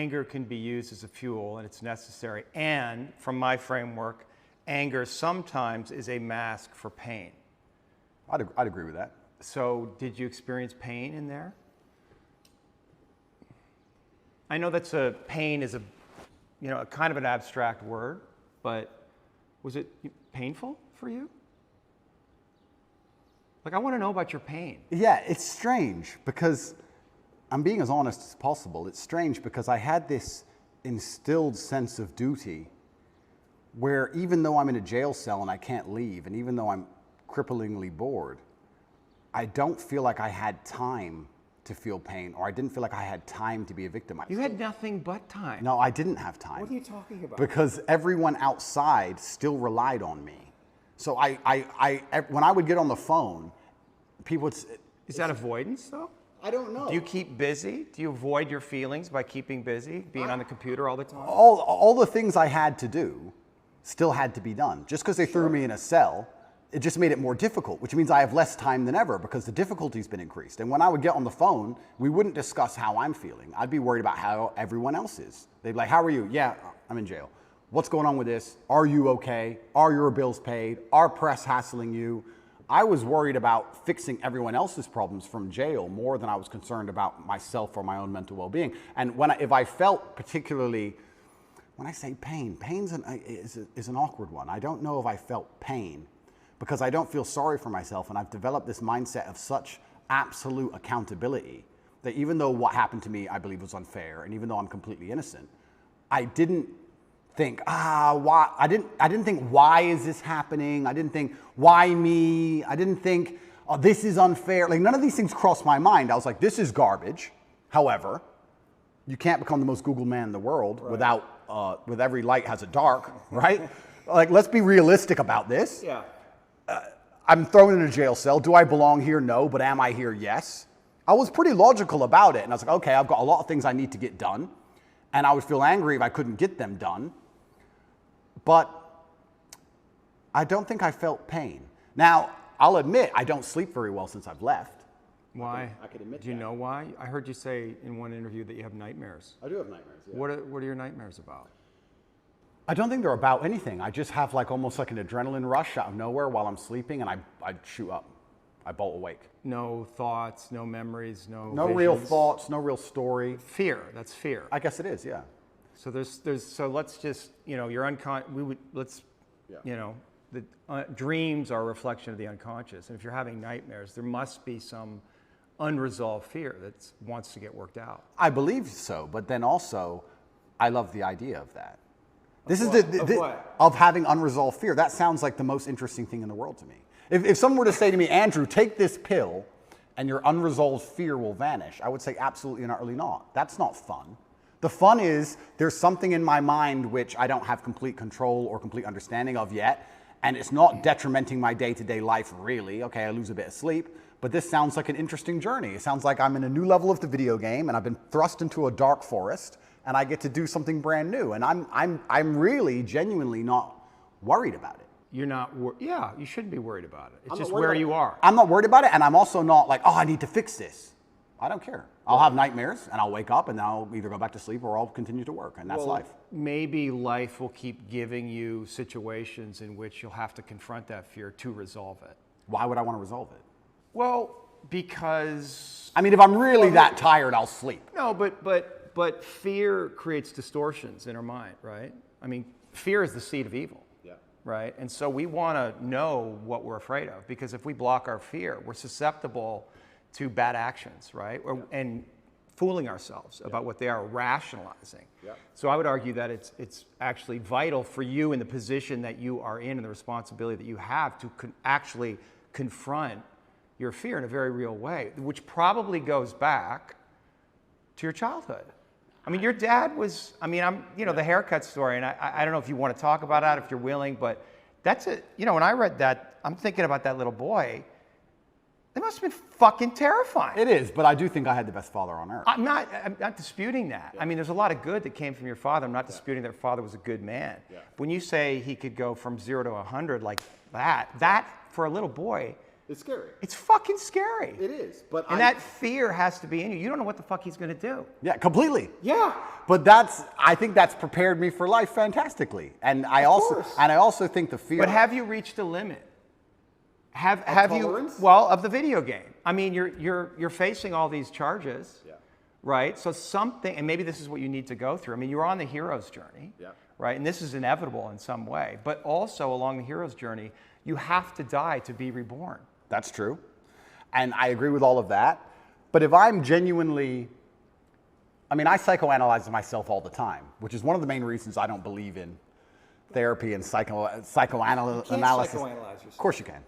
anger can be used as a fuel and it's necessary. And from my framework, anger sometimes is a mask for pain. I'd agree with that. So did you experience pain in there? I know pain is a kind of an abstract word, but was it painful for you? Like, I want to know about your pain. Yeah, it's strange because I'm being as honest as possible. It's strange because I had this instilled sense of duty where even though I'm in a jail cell and I can't leave, and even though I'm cripplingly bored, I don't feel like I had time to feel pain, or I didn't feel like I had time to be a victim. You had nothing but time. No, I didn't have time. What are you talking about? Because everyone outside still relied on me. So when I would get on the phone, people would... Is that avoidance, though? I don't know. Do you keep busy? Do you avoid your feelings by keeping busy, being on the computer all the time? All the things I had to do still had to be done. Just because they threw me in a cell, it just made it more difficult, which means I have less time than ever because the difficulty's been increased. And when I would get on the phone, we wouldn't discuss how I'm feeling. I'd be worried about how everyone else is. They'd be like, how are you? Yeah, I'm in jail. What's going on with this? Are you okay? Are your bills paid? Are press hassling you? I was worried about fixing everyone else's problems from jail more than I was concerned about myself or my own mental well-being. And if I felt particularly, when I say pain, is an awkward one. I don't know if I felt pain because I don't feel sorry for myself, and I've developed this mindset of such absolute accountability that even though what happened to me I believe was unfair, and even though I'm completely innocent, I didn't think, why? I didn't think, why is this happening? I didn't think, why me? I didn't think, oh, this is unfair. Like, none of these things crossed my mind. I was like, this is garbage. However, you can't become the most Googled man in the world without, with every light has a dark, right? Like, let's be realistic about this. Yeah. I'm thrown in a jail cell. Do I belong here? No. But am I here? Yes. I was pretty logical about it. And I was like, okay, I've got a lot of things I need to get done. And I would feel angry if I couldn't get them done. But I don't think I felt pain. Now, I'll admit, I don't sleep very well since I've left. Why? I could admit Do you that. know why? I heard you say in one interview that you have nightmares. I do have nightmares, yeah. What are your nightmares about? I don't think they're about anything. I just have like almost like an adrenaline rush out of nowhere while I'm sleeping, and I shoot up. I bolt awake. No thoughts, no memories, no real visions? thoughts, no real story. Fear. That's fear. I guess it is, yeah. So so let's just, you're the dreams are a reflection of the unconscious. And if you're having nightmares, there must be some unresolved fear that wants to get worked out. I believe so, but then also, I love the idea of that. Of having unresolved fear. That sounds like the most interesting thing in the world to me. If someone were to say to me, Andrew, take this pill and your unresolved fear will vanish, I would say absolutely and utterly not. That's not fun. The fun is there's something in my mind which I don't have complete control or complete understanding of yet, and it's not detrimenting my day-to-day life really. Okay, I lose a bit of sleep, but this sounds like an interesting journey. It sounds like I'm in a new level of the video game and I've been thrust into a dark forest and I get to do something brand new, and I'm really genuinely not worried about it. You're not, yeah, you shouldn't be worried about it. It's just where you are. I'm not worried about it, and I'm also not like, oh, I need to fix this. I don't care. I'll have nightmares, and I'll wake up, and I'll either go back to sleep or I'll continue to work, and that's life. Maybe life will keep giving you situations in which you'll have to confront that fear to resolve it. Why would I want to resolve it? Well, because... I mean, if I'm really that tired, I'll sleep. No, but fear creates distortions in our mind, right? I mean, fear is the seed of evil. Right? And so we want to know what we're afraid of, because if we block our fear, we're susceptible to bad actions, right? And fooling ourselves about what they are, rationalizing. So I would argue that it's actually vital for you in the position that you are in and the responsibility that you have to actually confront your fear in a very real way, which probably goes back to your childhood. I mean, your dad was, the haircut story, and I don't know if you want to talk about that, if you're willing, but that's it. When I read that, I'm thinking about that little boy. It must have been fucking terrifying. It is, but I do think I had the best father on earth. I'm not disputing that. I mean, there's a lot of good that came from your father. I'm not disputing that your father was a good man. When you say he could go from 0 to 100 like that for a little boy, it's scary. It's fucking scary. It is. And that fear has to be in you. You don't know what the fuck he's going to do. Yeah, completely. Yeah. But I think that's prepared me for life fantastically. And I also think the fear. But have you reached a limit? Have tolerance? you, well, of the video game? I mean, you're facing all these charges, right? So something, and maybe this is what you need to go through. I mean, you're on the hero's journey, right? And this is inevitable in some way. But also along the hero's journey, you have to die to be reborn. That's true. And I agree with all of that. But if I'm genuinely, I mean, I psychoanalyze myself all the time, which is one of the main reasons I don't believe in therapy and psychoanalysis. You can't psychoanalyze yourself. Of course you can.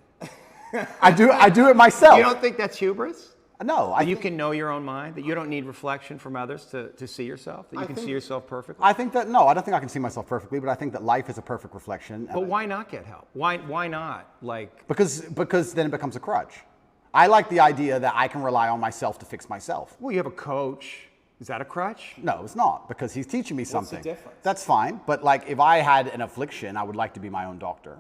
I do it myself. You don't think that's hubris? No. That you can know your own mind? That you don't need reflection from others to see yourself? That you can see yourself perfectly? I think that, no, I don't think I can see myself perfectly, but I think that life is a perfect reflection. But why not get help? Why not? Like, because then it becomes a crutch. I like the idea that I can rely on myself to fix myself. well, you have a coach. Is that a crutch? No, it's not, because he's teaching me something. What's the difference? That's fine, but like if I had an affliction, I would like to be my own doctor.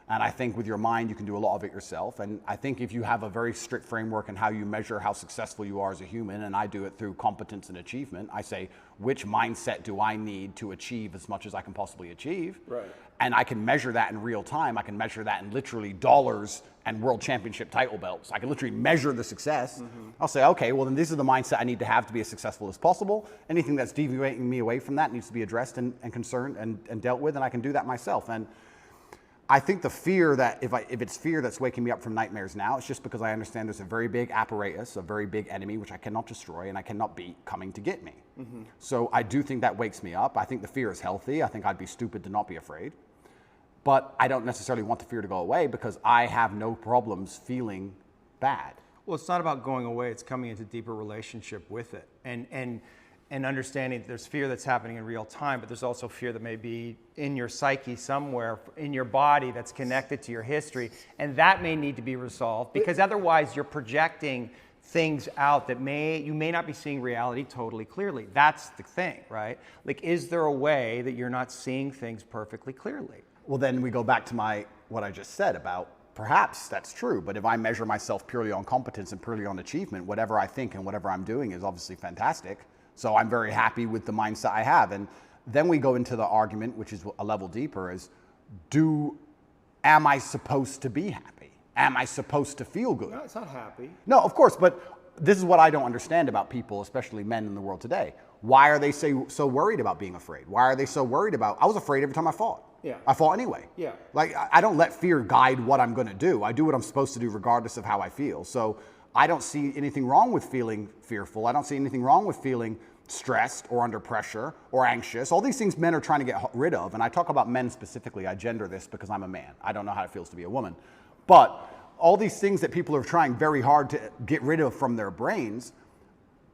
And I think with your mind, you can do a lot of it yourself. And I think if you have a very strict framework in how you measure how successful you are as a human, and I do it through competence and achievement, I say, which mindset do I need to achieve as much as I can possibly achieve? Right. And I can measure that in real time. I can measure that in literally dollars and world championship title belts. I can literally measure the success. I'll say, okay, well then this is the mindset I need to have to be as successful as possible. Anything that's deviating me away from that needs to be addressed and concerned and dealt with, and I can do that myself. And I think the fear that, if it's fear that's waking me up from nightmares now, it's just because I understand there's a very big apparatus, a very big enemy, which I cannot destroy and I cannot beat, coming to get me. So I do think that wakes me up. I think the fear is healthy. I think I'd be stupid to not be afraid. But I don't necessarily want the fear to go away because I have no problems feeling bad. Well, it's not about going away. It's coming into deeper relationship with it. And understanding that there's fear that's happening in real time, but there's also fear that may be in your psyche somewhere, in your body, that's connected to your history. And that may need to be resolved, because otherwise you're projecting things out that you may not be seeing reality totally clearly. That's the thing, right? Like, is there a way that you're not seeing things perfectly clearly? Well, then we go back to what I just said about perhaps that's true, but if I measure myself purely on competence and purely on achievement, whatever I think and whatever I'm doing is obviously fantastic. So I'm very happy with the mindset I have. And then we go into the argument, which is a level deeper, is am I supposed to be happy? Am I supposed to feel good? No, it's not happy. No, of course, but this is what I don't understand about people, especially men in the world today. Why are they so worried about being afraid? Why are they so worried about, I was afraid every time I fought. Yeah. I fought anyway. Yeah. Like, I don't let fear guide what I'm going to do. I do what I'm supposed to do regardless of how I feel. So I don't see anything wrong with feeling fearful. I don't see anything wrong with feeling stressed or under pressure or anxious. All these things men are trying to get rid of. And I talk about men specifically. I gender this because I'm a man. I don't know how it feels to be a woman. But all these things that people are trying very hard to get rid of from their brains,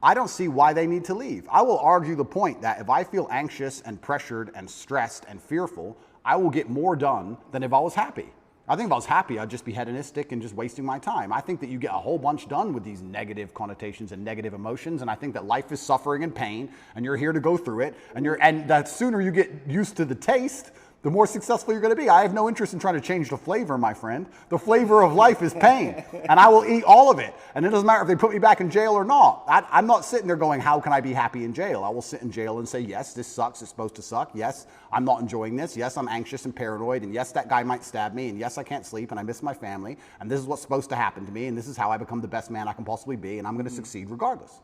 I don't see why they need to leave. I will argue the point that if I feel anxious and pressured and stressed and fearful, I will get more done than if I was happy. I think if I was happy, I'd just be hedonistic and just wasting my time. I think that you get a whole bunch done with these negative connotations and negative emotions, and I think that life is suffering and pain, and you're here to go through it, and the sooner you get used to the taste, the more successful you're going to be. I have no interest in trying to change the flavor, my friend. The flavor of life is pain, and I will eat all of it. And it doesn't matter if they put me back in jail or not. I'm not sitting there going, how can I be happy in jail? I will sit in jail and say, yes, this sucks. It's supposed to suck. Yes, I'm not enjoying this. Yes, I'm anxious and paranoid. And yes, that guy might stab me. And yes, I can't sleep and I miss my family. And this is what's supposed to happen to me. And this is how I become the best man I can possibly be. And I'm going to succeed regardless.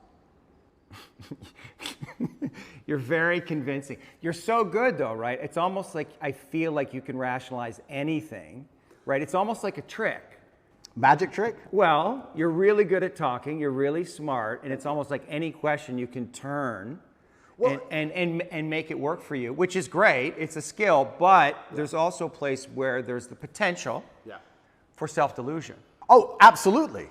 You're very convincing. You're so good though, right? It's almost like I feel like you can rationalize anything, right? It's almost like a trick. Magic trick? Well, you're really good at talking, you're really smart, and it's almost like any question you can turn and make it work for you, which is great. It's a skill, but there's also a place where there's the potential for self-delusion. Oh, absolutely.